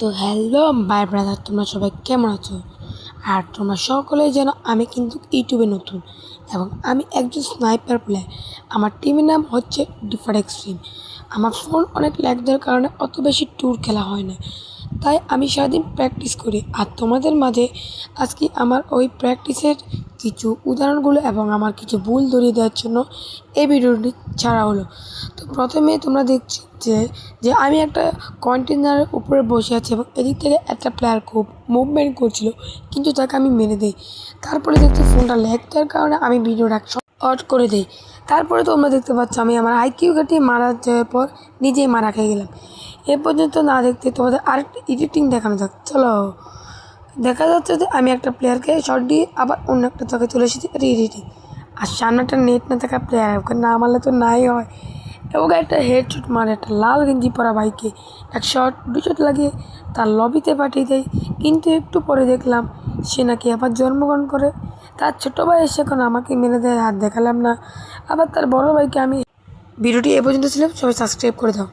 তো hello bye brother, তোমরা সবাই কেমন আছো? আর তোমরা সকলেই যেন আমি কিন্তু ইউটিউবে নতুন এবং আমি একজন স্নাইপার প্লেয়ার। আমার টিমের নাম হচ্ছে ডিফার এক্সট্রিম। আমার ফোন অনেক ল্যাগ দেওয়ার কারণে অত বেশি ট্যুর খেলা হয় না, তাই আমি সারাদিন প্র্যাকটিস করি। আর তোমাদের মাঝে আজকে আমার ওই প্র্যাকটিসের কিছু উদাহরণগুলো এবং আমার কিছু ভুল ধরিয়ে দেওয়ার জন্য এই ভিডিওটি ছাড়া হলো। তো প্রথমে তোমরা দেখছি যে আমি একটা কন্টেনারের উপরে বসে আছি এবং এদিক থেকে একটা প্লেয়ার খুব মুভমেন্ট করছিল, কিন্তু তাকে আমি মেরে দিই। তারপরে দেখছি ফোনটা ল্যাগ দেওয়ার কারণে আমি ভিডিওটা শর্ট করে দিই। তারপরে তোমরা দেখতে পাচ্ছ আমি আমার আইকিউ কাটিয়ে মারা যাওয়ার পর নিজেই মারা খেয়ে গেলাম। এ পর্যন্ত না দেখতে তোমাদের আরেকটা এডিটিং দেখানো যাক। চলো, দেখা যাচ্ছে যে আমি একটা প্লেয়ারকে শর্ট দিয়ে আবার অন্য একটা তাকে চলে এসেছি, এটা এডিটিং। আর সামনে একটা নেট না থাকা প্লেয়ার, ওকে না মারলে তো নাই হয়। ওকে একটা হেডশট মারে একটা লাল গেঞ্জি পরা বাইকে এক শট দু শট লাগিয়ে তার লবিতে পাঠিয়ে দেয়। কিন্তু একটু পরে দেখলাম সে নাকি আবার জন্মগ্রহণ করে। তার ছোটো ভাই এসে এখন আমাকে মেরে দেয়, হাত দেখালাম না। আবার তার বড় ভাইকে আমি। ভিডিওটি এ পর্যন্ত ছিল, সবাই সাবস্ক্রাইব করে দাও।